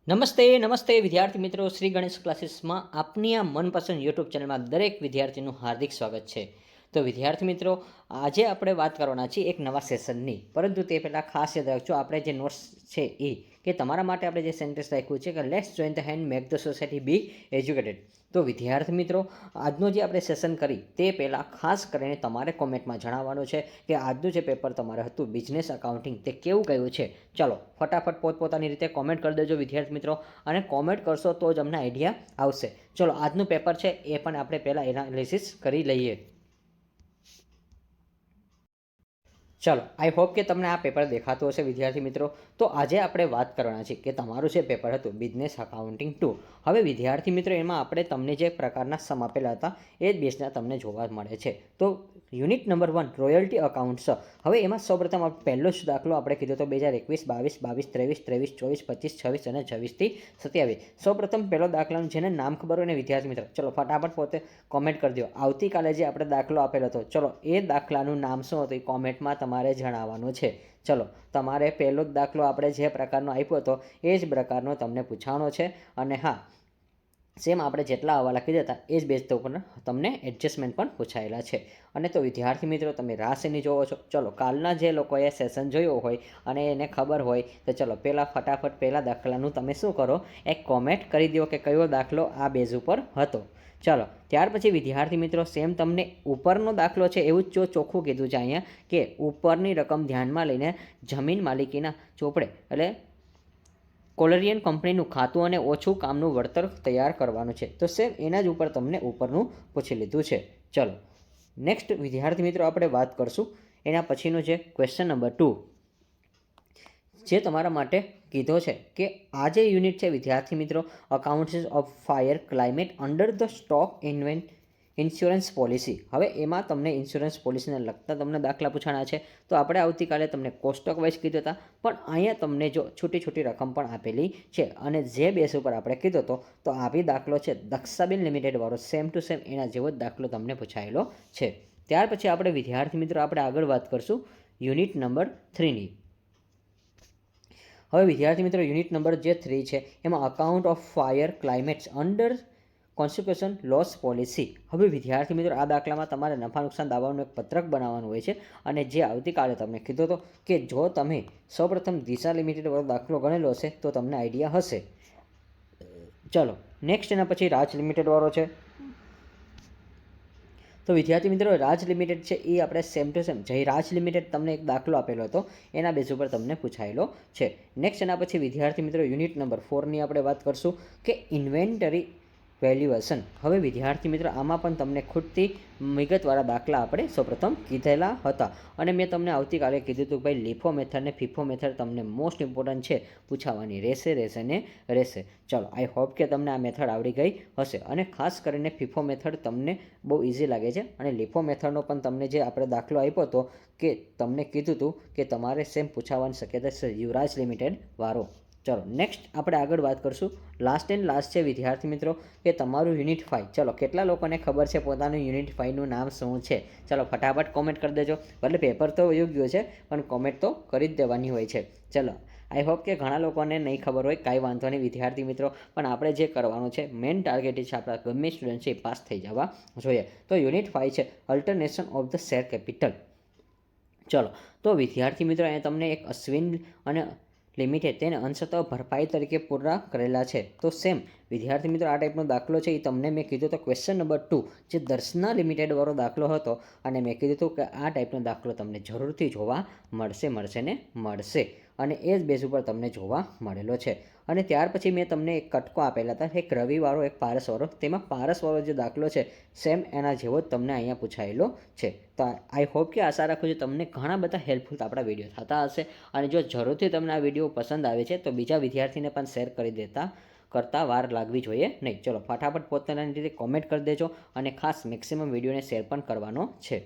નમસ્તે વિદ્યાર્થી મિત્રો, શ્રી ગણેશ ક્લાસીસમાં આપની આ મનપસંદ યુટ્યુબ ચેનલમાં દરેક વિદ્યાર્થીનું હાર્દિક સ્વાગત છે. તો વિદ્યાર્થી મિત્રો, આજે આપણે વાત કરવાના છીએ એક નવા સેશનની, પરંતુ તે પહેલાં ખાસ યાદ રાખજો આપણે જે નોટ્સ છે એ કે તમારા માટે આપણે જે સેન્ટેન્સ રાખ્યું છે કે let's join the hand make the society be educated. તો વિદ્યાર્થી મિત્રો, આજનો જે આપણે સેશન કરી તે પહેલાં ખાસ કરીને તમારે કોમેન્ટમાં જણાવવાનું છે કે આજનું જે પેપર તમારે હતું બિઝનેસ અકાઉન્ટિંગ તે કેવું ગયું છે. ચાલો ફટાફટ પોતપોતાની રીતે કોમેન્ટ કરી દેજો વિદ્યાર્થી મિત્રો, અને કોમેન્ટ કરશો તો જ અમને આઈડિયા આવશે. ચલો આજનું પેપર છે એ પણ આપણે પહેલાં એનાલિસિસ કરી લઈએ. ચાલો, આઈ હોપ કે તમને આ પેપર દેખાતું હશે વિદ્યાર્થી મિત્રો. તો આજે આપણે વાત કરવાના છીએ કે તમારું જે પેપર હતું બિઝનેસ અકાઉન્ટિંગ 2. હવે વિદ્યાર્થી મિત્રો, એમાં આપણે તમને જે પ્રકારના સમ આપેલા હતા એ જ બેસના તમને જોવા મળે છે. તો યુનિટ નંબર 1 રોયલ્ટી અકાઉન્ટ્સ. હવે એમાં સૌપ્રથમ પહેલો જ દાખલો આપણે કીધો તો 2021, 22, 22, 23, 24, 25, 26 અને 26થી 27. સૌપ્રથમ પહેલો દાખલાનું જેને નામ ખબર હોય ને વિદ્યાર્થી મિત્રો, ચલો ફટાફટ પોતે કોમેન્ટ કરી દો. આવતીકાલે જે આપણે દાખલો આપેલો હતો, ચલો એ દાખલાનું નામ શું હતું એ કોમેન્ટમાં તમારે જણાવવાનું છે. ચલો, તમારે પહેલો જ દાખલો આપણે જે પ્રકારનો આપ્યો હતો એ જ પ્રકારનો તમને પૂછવાનો છે. અને હા, સેમ આપણે જેટલા હવાલા કીધા હતા એ જ બેઝ ઉપર તમને એડજસ્ટમેન્ટ પણ પૂછાયેલા છે. અને તો વિદ્યાર્થી મિત્રો, તમે રાશિની જોવો છો. ચલો, કાલના જે લોકોએ સેશન જોયો હોય અને એને ખબર હોય તો ચલો ફટાફટ પહેલા દાખલાનું તમે શું કરો, એક કોમેન્ટ કરી દો કે કયો દાખલો આ બેઝ ઉપર હતો. ચાલો, ત્યાર પછી વિદ્યાર્થી મિત્રો, સેમ તમને ઉપરનો દાખલો છે એવું જ ચોખ્ખું કીધું છે અહીંયા કે ઉપરની રકમ ધ્યાનમાં લઈને જમીન માલિકીના ચોપડે એટલે કોલરિયન કંપનીનું ખાતું અને ઓછું કામનું વળતર તૈયાર કરવાનું છે. તો સેમ એના જ ઉપર તમને ઉપરનું પૂછી લીધું છે. ચલો નેક્સ્ટ વિદ્યાર્થી મિત્રો, આપણે વાત કરશું એના પછીનું છે ક્વેશ્ચન નંબર 2, જે તમારા માટે કીધો છે કે આ જે યુનિટ છે વિદ્યાર્થી મિત્રો, accounts of fire climate under the stock insurance policy. હવે એમાં તમને ઇન્સ્યોરન્સ પોલિસીને લગતા તમને દાખલા પૂછાણા છે. તો આપણે આવતીકાલે તમને કોષ્ટક વાઇઝ કીધું હતા, પણ અહીંયા તમને જો છોટી રકમ પણ આપેલી છે. અને જે બેસ ઉપર આપણે કીધો હતો તો આ બી દાખલો છે દક્ષાબેન લિમિટેડ વાળો, સેમ ટુ સેમ એના જેવો જ દાખલો તમને પૂછાયેલો છે. ત્યાર પછી આપણે વિદ્યાર્થી મિત્રો આપણે આગળ વાત કરશું યુનિટ નંબર 3ની. હવે વિદ્યાર્થી મિત્રો, યુનિટ નંબર જે 3 છે એમાં account of fire climates under consequence loss policy. હવે વિદ્યાર્થી મિત્રો, આ દાખલામાં તમારે નફા નુકસાન દાવાનું એક પત્રક બનાવવાનું હોય છે. અને જે આવતીકાલે તમને કીધો હતો કે જો તમે સૌપ્રથમ દિશા લિમિટેડ વાળો દાખલો ગણેલો હશે તો તમને આઈડિયા હશે. ચલો નેક્સ્ટ એના પછી રાજ લિમિટેડ વાળો છે. તો વિદ્યાર્થી મિત્રો, રાજ લિમિટેડ છે એ આપણે same to same Jayraj limited તમને એક દાખલો આપેલો હતો એના બેઝ ઉપર તમને પૂછાયેલો છે. નેક્સ્ટ એના પછી વિદ્યાર્થી મિત્રો, યુનિટ નંબર 4ની આપણે વાત કરશું કે ઇન્વેન્ટરી વેલ્યુએશન. હવે વિદ્યાર્થી મિત્રો, આમાં પણ તમને ખુદથી વિગતવાળા દાખલા આપણે સૌપ્રથમ કીધેલા હતા. અને મેં તમને આવતીકાલે કીધું હતું ભાઈ લીફો મેથડ ને ફીફો મેથડ તમને મોસ્ટ ઇમ્પોર્ટન્ટ છે, પૂછાવાની રહેશે. ચલો, આઈ હોપ કે તમને આ મેથડ આવડી ગઈ હશે. અને ખાસ કરીને ફીફો મેથડ તમને બહુ ઇઝી લાગે છે. અને લીફો મેથડનો પણ તમને જે આપણે દાખલો આપ્યો હતો કે તમને કીધું હતું કે તમારે સેમ પૂછાવાની શક્યતા છે યુવરાજ લિમિટેડ વાળો. ચલો નેક્સ્ટ આપણે આગળ વાત કરશું. લાસ્ટ છે વિદ્યાર્થી મિત્રો કે તમારું યુનિટ 5. ચલો, કેટલા લોકોને ખબર છે પોતાનું યુનિટ 5નું નામ શું છે? ચલો ફટાફટ કોમેન્ટ કરી દેજો. ભલે પેપર તો યોગ્ય છે પણ કોમેન્ટ તો કરી જ દેવાની હોય છે. ચલો, આઈ હોપ કે ઘણા લોકોને નહીં ખબર હોય, કાંઈ વાંધો નહીં વિદ્યાર્થી મિત્રો, પણ આપણે જે કરવાનું છે મેઇન ટાર્ગેટ છે આપણા ગમે સ્ટુડન્ટ છે પાસ થઈ જવા જોઈએ. તો યુનિટ 5 છે અલ્ટરનેશન ઓફ ધ શેર કેપિટલ. ચલો, તો વિદ્યાર્થી મિત્રો, અહીંયા તમને એક અશ્વિન અને લિમિટેડ તેને અંશતઃ ભરપાઈ તરીકે પૂરા કરેલા છે. તો સેમ વિદ્યાર્થી મિત્રો, આ ટાઈપનો દાખલો છે એ તમને મેં કીધું તો ક્વેશ્ચન નંબર 2 જે દર્શના લિમિટેડ વાળો દાખલો હતો, અને મેં કીધું હતું કે આ ટાઈપનો દાખલો તમને જરૂરથી જોવા મળશે. અને એ જ બેઝ ઉપર તમને જોવા મળેલો છે. અને ત્યાર પછી મેં તમને એક કટકો આપેલા હતા, એક રવિવાળો એક પારસવાળો. તેમાં પારસવાળો જે દાખલો છે સેમ એના જેવો જ તમને અહીંયા પૂછાયેલો છે. તો આઈ હોપ કે આશા રાખું છું તમને ઘણા બધા હેલ્પફુલ આપણા વિડીયો થતા હશે. અને જો જરૂરથી તમને આ વિડીયો પસંદ આવે છે તો બીજા વિદ્યાર્થીને પણ શેર કરી કરતાં વાર લાગવી જોઈએ નહીં. ચલો ફટાફટ પોતાની રીતે કોમેન્ટ કરી દેજો. અને ખાસ મેક્સિમમ વિડીયોને શેર પણ કરવાનો છે.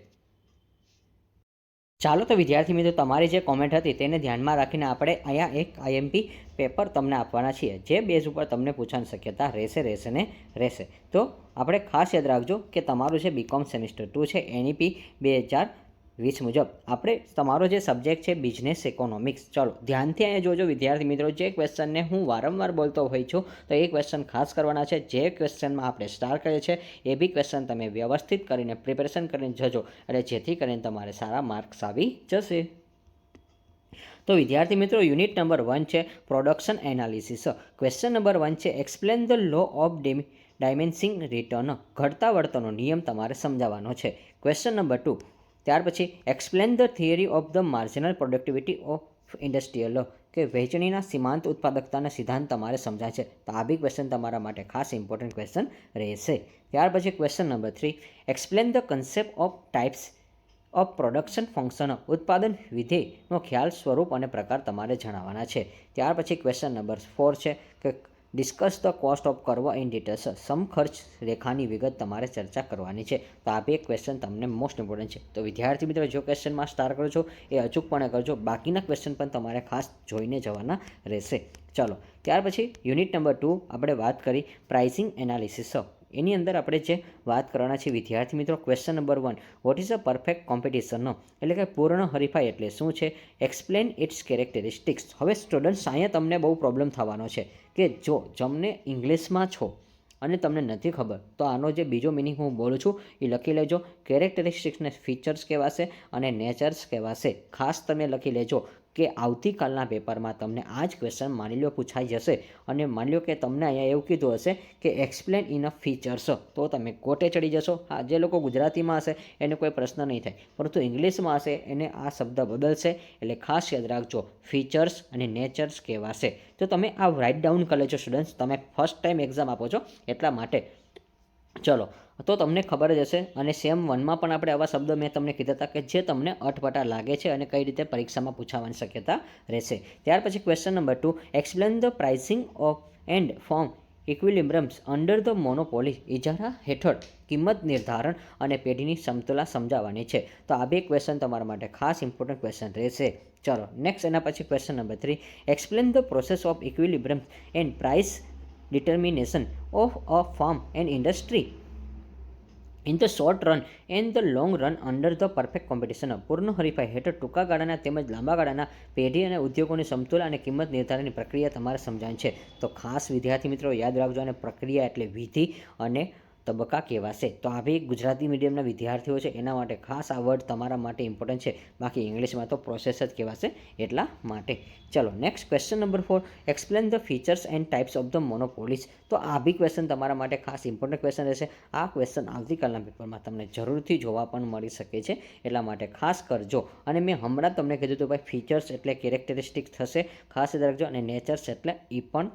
ચાલો તો વિદ્યાર્થી મિત્રો, તમારી જે કોમેન્ટ હતી તેને ધ્યાનમાં રાખીને આપણે અહીંયા એક આઈએમપી પેપર તમને આપવાના છીએ, જે બેઝ ઉપર તમને પૂછવાની શક્યતા રહેશે. તો આપણે ખાસ યાદ રાખજો કે તમારું જે બીકોમ સેમિસ્ટર 2 છે NEP 20 મુજબ આપણે તમારો જે સબ્જેક્ટ છે બિઝનેસ ઇકોનોમિક્સ. ચલો ધ્યાનથી અહીંયા જોજો વિદ્યાર્થી મિત્રો, જે ક્વેશ્ચનને હું વારંવાર બોલતો હોય છું તો એ ક્વેશ્ચન ખાસ કરવાના છે. જે ક્વેશ્ચનમાં આપણે સ્ટાર કરીએ છીએ એ બી ક્વેશ્ચન તમે વ્યવસ્થિત કરીને પ્રિપેરેશન કરીને જજો, એટલે જેથી કરીને તમારે સારા માર્ક્સ આવી જશે. તો વિદ્યાર્થી મિત્રો, યુનિટ નંબર 1 છે પ્રોડક્શન એનાલિસિસ. ક્વેશ્ચન નંબર 1 છે explain the law of diminishing return. ઘટતા વળતરનો નિયમ તમારે સમજાવવાનો છે. ક્વેશ્ચન નંબર 2, ત્યાર પછી explain the theory of the marginal productivity of industrial, કે વહેંચણીના સીમાંત ઉત્પાદકતાના સિદ્ધાંત તમારે સમજાય છે. તો આ બી ક્વેશ્ચન તમારા માટે ખાસ ઇમ્પોર્ટન્ટ ક્વેશ્ચન રહેશે. ત્યાર પછી question number 3, explain the concept of types of production function. ઉત્પાદન વિધેયનો ખ્યાલ, સ્વરૂપ અને પ્રકાર તમારે જણાવવાના છે. ત્યાર પછી ક્વેશ્ચન નંબર 4 છે કે discuss the cost of curve in details. સમખર્ચ રેખાની વિગત તમારે ચર્ચા કરવાની છે. તો આ બે ક્વેશ્ચન તમને મોસ્ટ ઇમ્પોર્ટન્ટ છે. તો વિદ્યાર્થી મિત્રો, જો ક્વેશ્ચનમાં સ્ટાર કરો છો એ અચૂકપણે કરજો, બાકીના ક્વેશ્ચન પણ તમારે ખાસ જોઈને જવાના રહેશે. ચલો ત્યાર પછી યુનિટ નંબર 2 આપણે વાત કરી પ્રાઇસિંગ એનાલિસિસ. એની અંદર આપણે જે વાત કરવાના છે વિદ્યાર્થી મિત્રો, question number 1, what is a perfect competition, એટલે કે પૂર્ણ હરીફાઈ એટલે શું છે. Explain its characteristics. હવે સ્ટુડન્ટ્સ, અહીંયા તમને બહુ પ્રોબ્લેમ થવાનો છે કે જો તમને ઇંગ્લિશમાં છો અને તમને નથી ખબર તો આનો જે બીજો મિનિંગ હું બોલું છું એ લખી લેજો. કેરેક્ટરિસ્ટિક્સને ફીચર્સ કહેવાશે અને નેચર્સ કહેવાશે. ખાસ તમે લખી લેજો કે આવતીકાલના પેપરમાં તમને આ જ ક્વેશ્ચન માની લો પૂછાઈ જશે અને માની લો કે તમને અહીંયા એવું કીધું હશે કે એક્સપ્લેન ઇન અ ફીચર્સ, તો તમે કોટે ચડી જશો. હા, જે લોકો ગુજરાતીમાં હશે એને કોઈ પ્રશ્ન નહીં થાય, પરંતુ ઇંગ્લિશમાં હશે એને આ શબ્દ બદલશે. એટલે ખાસ યાદ રાખજો, ફીચર્સ અને નેચર્સ કહેવાશે. તો તમે આ રાઇટ ડાઉન કરી લેજો સ્ટુડન્ટ્સ, તમે ફર્સ્ટ ટાઈમ એક્ઝામ આપો છો એટલા માટે. ચલો તો તમને ખબર જ હશે, અને સેમ 1માં પણ આપણે આવા શબ્દો મેં તમને કીધા હતા કે જે તમને અટપટા લાગે છે અને કઈ રીતે પરીક્ષામાં પૂછાવાની શક્યતા રહેશે. ત્યાર પછી question number 2, explain the pricing of and form equilibriums under the monopoly. ઇજારા હેઠળ કિંમત નિર્ધારણ અને પેઢીની સમતુલા સમજાવવાની છે. તો આ બે ક્વેશ્ચન તમારા માટે ખાસ ઇમ્પોર્ટન્ટ ક્વેશ્ચન રહેશે. ચલો નેક્સ્ટ એના પછી question number 3, explain the process of equilibrium and price determination of a farm and industry in the short run and the long run under the perfect competition. પૂર્ણ હરીફાઈ હેઠળ ટૂંકા ગાળાના તેમજ લાંબા ગાળાના પેઢી અને ઉદ્યોગોની સમતુલા અને કિંમત નિર્ધારણની પ્રક્રિયા તમારે સમજાય છે. તો ખાસ વિદ્યાર્થી મિત્રો યાદ રાખજો, અને પ્રક્રિયા એટલે વિધિ અને તબક્કા કહેવાશે. તો આ બી ગુજરાતી મીડિયમના વિદ્યાર્થીઓ છે એના માટે ખાસ આ વર્ડ તમારા માટે ઇમ્પોર્ટન્ટ છે. બાકી ઇંગ્લિશમાં તો પ્રોસેસ જ કહેવાશે એટલા માટે. ચલો next question number 4, explain the features and types of the monopolies. તો આ બી ક્વેશ્ચન તમારા માટે ખાસ ઇમ્પોર્ટન્ટ ક્વેશ્ચન રહેશે. આ ક્વેશ્ચન આવતીકાલના પેપરમાં તમને જરૂરથી જોવા પણ મળી શકે છે, એટલા માટે ખાસ કરજો. અને મેં હમણાં તમને કીધું હતું ભાઈ, ફીચર્સ એટલે કેરેક્ટરિસ્ટિક થશે, ખાસ યાદ રાખજો, અને નેચર્સ એટલે એ પણ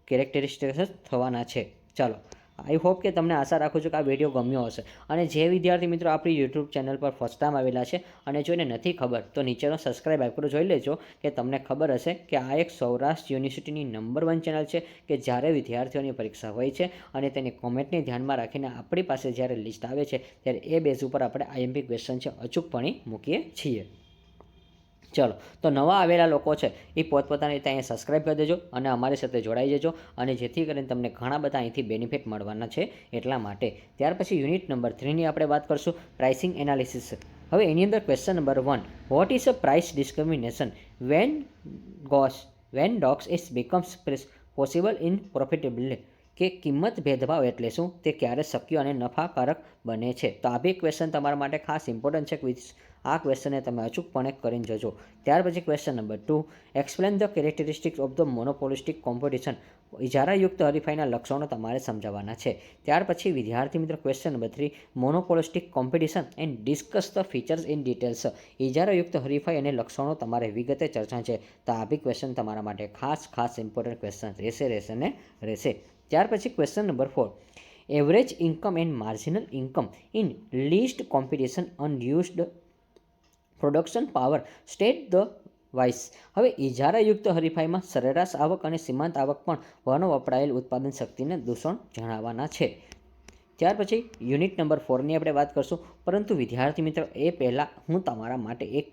કેરેક્ટરિસ્ટિક્સ જ થવાના છે. ચાલો, આઈ હોપ કે તમને આશા રાખું છું કે આ વિડીયો ગમ્યો હશે. અને જે વિદ્યાર્થી મિત્રો આપણી યુટ્યુબ ચેનલ પર ફર્સ્ટ ટાઈમ આવેલા છે અને જોઈને નથી ખબર તો નીચેનો સબસ્ક્રાઇબ આઇકન જોઈ લેજો, કે તમને ખબર હશે કે આ એક સૌરાષ્ટ્ર યુનિવર્સિટીની નંબર 1 ચેનલ છે કે જ્યારે વિદ્યાર્થીઓની પરીક્ષા હોય છે અને તેની કોમેન્ટને ધ્યાનમાં રાખીને આપણી પાસે જ્યારે લિસ્ટ આવે છે ત્યારે એ બેઝ ઉપર આપણે આઈએમપી ક્વેશ્ચન છે અચૂકપણે મૂકીએ છીએ. ચલો, તો નવા આવેલા લોકો છે એ પોતપોતાની રીતે અહીંયા સબસ્ક્રાઈબ કરી દેજો અને અમારી સાથે જોડાઈ જજો, અને જેથી કરીને તમને ઘણા બધા અહીંથી બેનિફિટ મળવાના છે એટલા માટે. ત્યાર પછી યુનિટ નંબર 3ની આપણે વાત કરીશું, પ્રાઇસિંગ એનાલિસિસ. હવે એની અંદર question number 1, what is a price discrimination when dogs is becomes possible in profitability, કે કિંમત ભેદભાવ એટલે શું, તે ક્યારે શક્ય અને નફાકારક બને છે. તો આ બે ક્વેશ્ચન તમારા માટે ખાસ ઇમ્પોર્ટન્ટ છે. આ ક્વેશ્ચનને તમે અચૂકપણે કરીને જજો. ત્યાર પછી question number 2, explain the characteristics of the monopolistic competition. ઇજારાયુક્ત હરીફાઈના લક્ષણો તમારે સમજાવવાના છે. ત્યાર પછી વિદ્યાર્થી મિત્રો question number 3, monopolistic competition and discuss the features in details. ઇજારાયુક્ત હરીફાઈ અને લક્ષણો તમારે વિગતે ચર્ચા છે. તો આ બી ક્વેશ્ચન તમારા માટે ખાસ ઇમ્પોર્ટન્ટ ક્વેશ્ચન રહેશે. ત્યાર પછી question number 4, average income and marginal income in least competition unused production power state the vice. હવે ઇજારાયુક્ત હરીફાઈમાં સરેરાશ આવક અને સીમાંત આવક પણ વપરાયેલ ઉત્પાદન શક્તિને દૂષણ જણાવવાના છે. ત્યાર પછી યુનિટ નંબર 4ની આપણે વાત કરશું, પરંતુ વિદ્યાર્થી મિત્રો એ પહેલાં હું તમારા માટે એક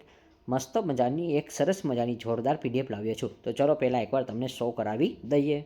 મસ્ત મજાની એક સરસ મજાની જોરદાર PDF લાવ્યો છું. તો ચલો પહેલાં એકવાર તમને શો કરાવી દઈએ.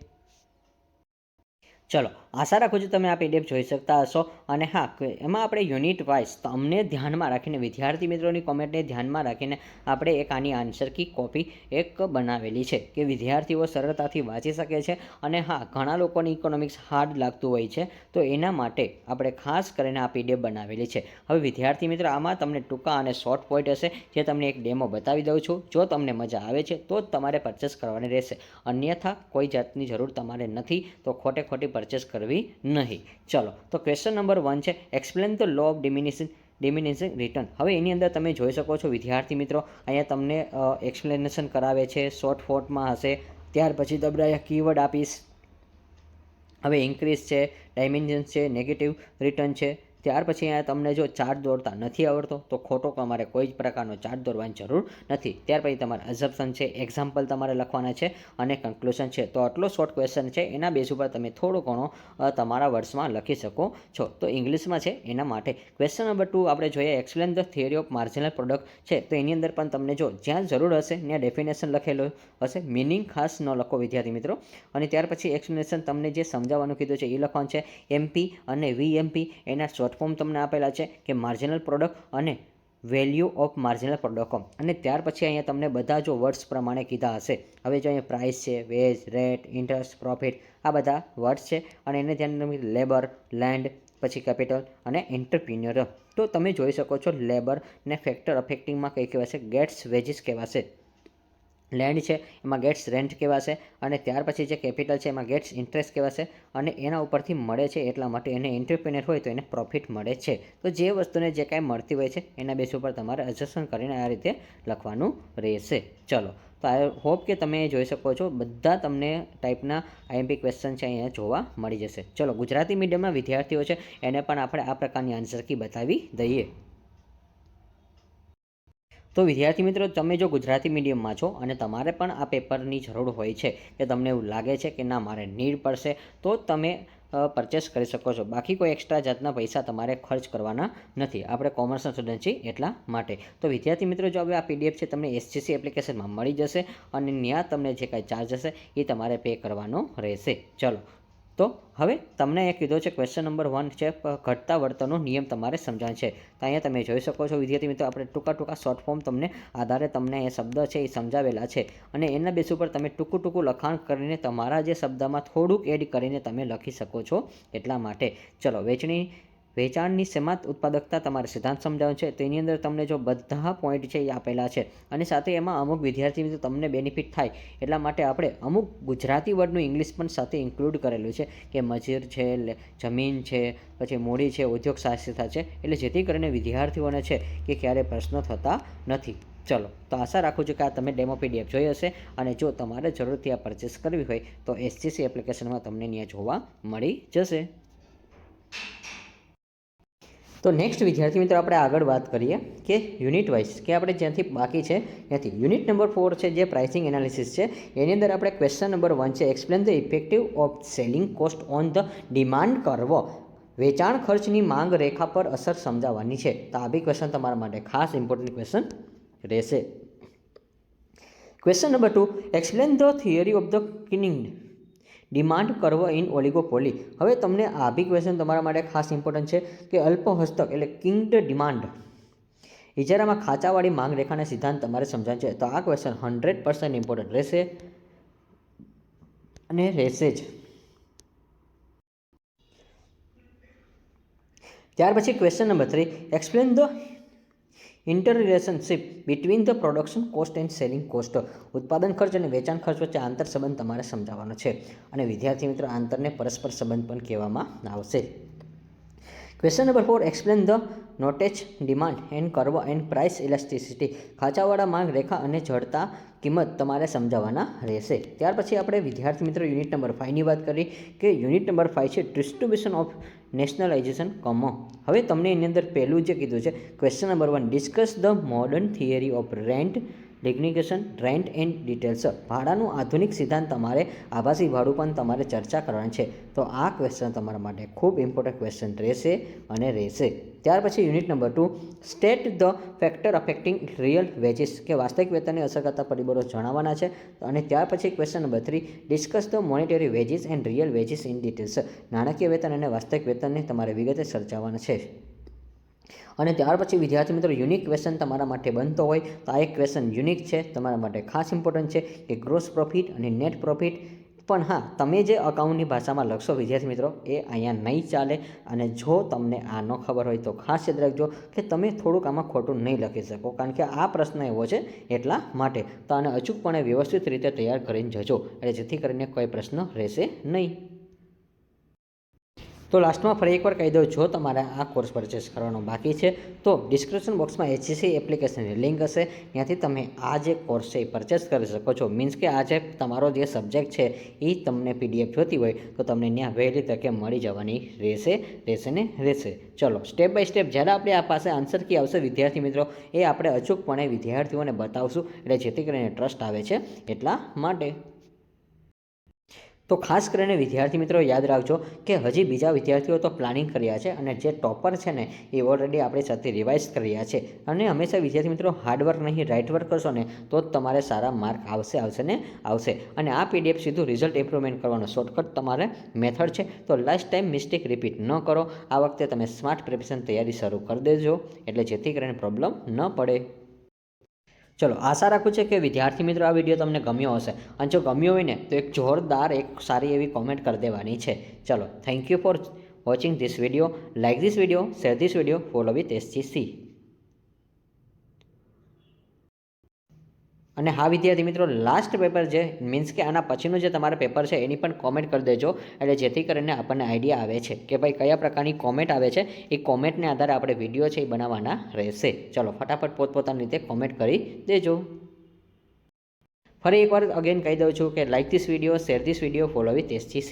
ચલો, આશા રાખું છું તમે આ પીડીએફ જોઈ શકતા હશો. અને હા, એમાં આપણે યુનિટ વાઇઝ તમને ધ્યાનમાં રાખીને, વિદ્યાર્થી મિત્રોની કોમેન્ટને ધ્યાનમાં રાખીને આપણે એક આની આન્સર કી કોપી એક બનાવેલી છે કે વિદ્યાર્થીઓ સરળતાથી વાંચી શકે છે. અને હા, ઘણા લોકોને ઇકોનોમિક્સ હાર્ડ લાગતું હોય છે, તો એના માટે આપણે ખાસ કરીને આ પીડીએફ બનાવેલી છે. હવે વિદ્યાર્થી મિત્રો, આમાં તમને ટૂંકા અને શોર્ટ પોઈન્ટ હશે, જે તમને એક ડેમો બતાવી દઉં છું. જો તમને મજા આવે છે તો જ તમારે પરચેસ કરવાની રહેશે, અન્યથા કોઈ જાતની જરૂર તમારે નથી, તો ખોટે ખોટી પરચેસ કરવી નહીં. ચલો, તો ક્વેશ્ચન નંબર 1 છે, explain the law of diminishing return. હવે એની અંદર તમે જોઈ શકો છો વિદ્યાર્થી મિત્રો, અહીંયા તમને એક્સપ્લેનેશન કરાવે છે, શોર્ટ ફોર્ટમાં હશે. ત્યાર પછી તમને અહીંયા કીવર્ડ આપીશ. હવે ઇન્ક્રીઝ છે, ડાયમેન્શન છે, નેગેટિવ રિટર્ન છે. ત્યાર પછી અહીંયા તમને જો ચાર્ટ દોરતા નથી આવડતો તો ખોટો, તમારે કોઈ જ પ્રકારનો ચાર્ટ દોરવાની જરૂર નથી. ત્યાર પછી તમારે અઝમ્પશન છે, એક્ઝામ્પલ તમારે લખવાના છે, અને કન્ક્લુઝન છે. તો આટલો શોર્ટ ક્વેશ્ચન છે, એના બેઝ ઉપર તમે થોડો ઘણો તમારા વર્ડ્સમાં લખી શકો છો. તો ઇંગ્લિશમાં છે એના માટે. ક્વેશ્ચન નંબર 2 આપણે જોઈએ, explain the theory of marginal product છે. તો એની અંદર પણ તમને જો જ્યાં જરૂર હશે ત્યાં ડેફિનેશન લખેલું હશે, મિનિંગ ખાસ ન લખો વિદ્યાર્થી મિત્રો. અને ત્યાર પછી એક્સપ્લેનેશન તમને જે સમજાવવાનું કીધું છે એ લખવાનું છે. એમપી અને વીએમપી એના શોર્ટ ફોર્મ તમને આપેલા છે, કે માર્જિનલ પ્રોડક્ટ અને વેલ્યુ ઓફ માર્જિનલ પ્રોડક્ટ. અને ત્યાર પછી અહીંયા તમને બધા જો વર્ડ્સ પ્રમાણે કીધા હશે. હવે જો અહીંયા પ્રાઇસ છે, વેજ, રેટ, ઇન્ટરેસ્ટ, પ્રોફિટ, આ બધા વર્ડ્સ છે. અને એને ધ્યાન લેબર, લેન્ડ, પછી કેપિટલ અને એન્ટરપ્રિન્યોર. તો તમે જોઈ શકો છો લેબર ને ફેક્ટર અફેક્ટિંગમાં કઈ કહેવાશે, ગેટ્સ વેજીસ કહેવાશે. લેન્ડ છે એમાં ગેટ્સ રેન્ટ કહેવાશે. અને ત્યાર પછી જે કેપિટલ છે એમાં ગેટ્સ ઇન્ટરેસ્ટ કહેવાશે. અને એના ઉપરથી મળે છે એટલા માટે એને એન્ટરપ્રિન્યોર હોય તો એને પ્રોફિટ મળે છે. તો જે વસ્તુને જે કાંઈ મળતી હોય છે એના બેસ ઉપર તમારે એડજસ્ટમેન્ટ કરીને આ રીતે લખવાનું રહેશે. ચલો, તો આઈ હોપ કે તમે જોઈ શકો છો બધા તમને ટાઈપના આઈએમપી ક્વેશ્ચન છે અહીંયા જોવા મળી જશે. ચલો, ગુજરાતી મીડિયમના વિદ્યાર્થીઓ છે એને પણ આપણે આ પ્રકારની આન્સર કી બતાવી દઈએ. તો વિદ્યાર્થી મિત્રો, તમે જો ગુજરાતી મીડિયમમાં છો અને તમારે પણ આ પેપરની જરૂર હોય છે, કે તમને એવું લાગે છે કે ના મારે નીડ પડશે, તો તમે પરચેસ કરી શકો છો. બાકી કોઈ એક્સ્ટ્રા જાતના પૈસા તમારે ખર્ચ કરવાના નથી. આપણે કોમર્સના સ્ટુડન્ટ છીએ એટલા માટે. તો વિદ્યાર્થી મિત્રો, જો હવે આ પીડીએફ છે તમને એસજીસી એપ્લિકેશનમાં મળી જશે, અને ત્યાં તમને જે કાંઈ ચાર્જ હશે એ તમારે પે કરવાનો રહેશે. ચલો, તો હવે તમને એ કીધો છે ક્વેશ્ચન નંબર 1 છે, ઘટતા વર્તનનો નિયમ તમારે સમજાવે છે. તો અહીંયા તમે જોઈ શકો છો વિદ્યાર્થી મિત્રો, આપણે ટૂંકા શોર્ટ ફોર્મ તમને આધારે તમને એ શબ્દ છે એ સમજાવેલા છે. અને એના બેસ ઉપર તમે ટૂંકું લખાણ કરીને તમારા જે શબ્દમાં થોડુંક એડ કરીને તમે લખી શકો છો એટલા માટે. ચલો, વેચાણની સીમાંત ઉત્પાદકતા તમારે સિદ્ધાંત સમજાવવાનું છે. તો એની અંદર તમને જો બધા પોઈન્ટ છે એ આપેલા છે. અને સાથે એમાં અમુક વિદ્યાર્થી મિત્રો તમને બેનિફિટ થાય એટલા માટે આપણે અમુક ગુજરાતી વર્ડનું ઇંગ્લિશ પણ સાથે ઇન્ક્લુડ કરેલું છે, કે મજૂર છે, જમીન છે, પછી મૂડી છે, ઉદ્યોગ સાહસિકતા છે. એટલે જેથી કરીને વિદ્યાર્થીઓને છે કે ક્યારેય પ્રશ્નો થતા નથી. ચલો, તો આશા રાખું છું કે આ તમે ડેમો પીડીએફ જોઈ હશે. અને જો તમારે જરૂરથી આ પરચેસ કરવી હોય તો એસજીસી એપ્લિકેશનમાં તમને ત્યાં જોવા મળી જશે. તો નેક્સ્ટ વિદ્યાર્થી મિત્રો, આપણે આગળ વાત કરીએ કે યુનિટ વાઇઝ, કે આપણે જ્યાંથી બાકી છે ત્યાંથી. યુનિટ નંબર 4 છે જે પ્રાઇસિંગ એનાલિસિસ છે. એની અંદર આપણે ક્વેશ્ચન નંબર 1 છે, explain the effective of selling cost on the demand curve. વેચાણ ખર્ચની માંગ રેખા પર અસર સમજાવવાની છે. તો આ બી ક્વેશ્ચન તમારા માટે ખાસ ઇમ્પોર્ટન્ટ ક્વેશ્ચન રહેશે. Question number 2, explain the theory of the kinking demand curve in oligopoly. હવે તમને આ બી ક્વેશ્ચન તમારા માટે ખાસ ઇમ્પોર્ટન્ટ છે, કે અલ્પ હસ્તક એટલે કિંગ્ડ ડિમાન્ડ ઇજારામાં ખાંચાવાળી માંગ રેખાના સિદ્ધાંત તમારે સમજાય છે. તો આ ક્વેશ્ચન 100% ઇમ્પોર્ટન્ટ રહેશે અને રહેશે જ. ત્યાર પછી question number 3, explain the interrelationship between the production cost and selling cost. ઉત્પાદન ખર્ચ અને વેચાણ ખર્ચ વચ્ચે આંતર સંબંધ તમારે સમજાવવાનો છે. અને વિદ્યાર્થી મિત્રો, આંતરને પરસ્પર સંબંધ પણ કહેવામાં આવશે. ક્વેશ્ચન નંબર 4, એક્સપ્લેન ધ નોટેજ demand and curve and price elasticity. ખાંચાવાળા માંગ રેખા અને જડતા કિંમત તમારે સમજાવવાના રહેશે. ત્યાર પછી આપણે વિદ્યાર્થી મિત્રો યુનિટ નંબર 5ની વાત કરી, કે યુનિટ નંબર 5 છે ડિસ્ટ્રીબ્યુશન ઓફ નેશનલાઇઝેશન કમો. હવે તમને એની અંદર પહેલું જે કીધું છે question number 1, discuss the modern theory of rent ડિગ્નિકેશન, રેન્ટ એન્ડ ડિટેલ્સ, ભાડાનું આધુનિક સિદ્ધાંત, તમારે આભાસી ભાડું પણ તમારે ચર્ચા કરવાની છે. તો આ ક્વેશ્ચન તમારા માટે ખૂબ ઇમ્પોર્ટન્ટ ક્વેશ્ચન રહેશે. ત્યાર પછી unit number 2, state the factor affecting real veggies, કે વાસ્તવિક વેતનને અસર કરતા પરિબળો જણાવવાના છે. અને ત્યાર પછી question number 3, discuss the monetary veggies and real veggies in details, નાણાકીય વેતન અને વાસ્તવિક વેતનને તમારે વિગતે ચર્ચાવવાના છે. અને ત્યાર પછી વિદ્યાર્થી મિત્રો યુનિક ક્વેશ્ચન તમારા માટે બનતો હોય તો આ એક ક્વેશ્ચન યુનિક છે, તમારા માટે ખાસ ઇમ્પોર્ટન્ટ છે કે ગ્રોસ પ્રોફિટ અને નેટ પ્રોફિટ. પણ હા, તમે જે અકાઉન્ટની ભાષામાં લખશો વિદ્યાર્થી મિત્રો એ અહીંયા નહીં ચાલે. અને જો તમને આ ન ખબર હોય તો ખાસ યાદ રાખજો કે તમે થોડુંક આમાં ખોટું નહીં લખી શકો, કારણ કે આ પ્રશ્ન એવો છે એટલા માટે. તો આને અચૂકપણે વ્યવસ્થિત રીતે તૈયાર કરીને જજો, એટલે જેથી કરીને કોઈ પ્રશ્ન રહેશે નહીં. તો લાસ્ટમાં ફરી એકવાર કહી દઉં, જો તમારે આ કોર્સ પરચેસ કરવાનો બાકી છે તો ડિસ્ક્રિપ્શન બોક્સમાં HCC એપ્લિકેશનની લિંક હશે, ત્યાંથી તમે આ જે કોર્સ છે એ પરચેસ કરી શકો છો. મીન્સ કે આ જે તમારો જે સબ્જેક્ટ છે એ તમને PDF જોતી હોય તો તમને ત્યાં વહેલી તકે મળી જવાની રહેશે. ચલો સ્ટેપ બાય સ્ટેપ જ્યારે આપણે આ પાસે આન્સર કી આવશે વિદ્યાર્થી મિત્રો એ આપણે અચૂકપણે વિદ્યાર્થીઓને બતાવશું, એટલે જેથી કરીને ટ્રસ્ટ આવે છે એટલા માટે. તો ખાસ કરીને વિદ્યાર્થી મિત્રો યાદ રાખજો કે હજી બીજા વિદ્યાર્થીઓ તો પ્લાનિંગ કર્યા છે અને જે ટોપર છે ને એ ઓલરેડી આપણી સાથે રિવાઇઝ કર્યા છે. અને હંમેશા વિદ્યાર્થી મિત્રો હાર્ડવર્ક નહીં રાઇટ વર્ક કરશો ને તો જ તમારે સારા માર્ક આવશે. અને આ PDF સીધું રિઝલ્ટ ઇમ્પ્રુવમેન્ટ કરવાનો શોર્ટકટ તમારે મેથડ છે. તો લાસ્ટ ટાઈમ મિસ્ટેક રિપીટ ન કરો. આ વખતે તમે સ્માર્ટ પ્રિપેરેશન તૈયારી શરૂ કરી દેજો, એટલે જેથી કરીને પ્રોબ્લેમ ન પડે. ચલો, આશા રાખું છે કે વિદ્યાર્થી મિત્રો આ વિડીયો તમને ગમ્યો હશે, અને જો ગમ્યો હોય ને તો એક જોરદાર એક સારી એવી કોમેન્ટ કરી દેવાની છે. ચલો, thank you for watching this video. Like this video, share this video, follow with SGC. અને હા વિદ્યાર્થી મિત્રો, લાસ્ટ પેપર જે મીન્સ કે આના પછીનું જે તમારા પેપર છે એની પણ કોમેન્ટ કરી દેજો, એટલે જેથી કરીને આપણને આઈડિયા આવે છે કે ભાઈ કયા પ્રકારની કોમેન્ટ આવે છે. એ કોમેન્ટને આધારે આપણે વિડીયો છે એ બનાવવાના રહેશે. ચલો ફટાફટ પોતપોતાની રીતે કોમેન્ટ કરી દેજો. ફરી એકવાર અગેન કહી દઉં છું કે like this video, share this video, follow with SGC.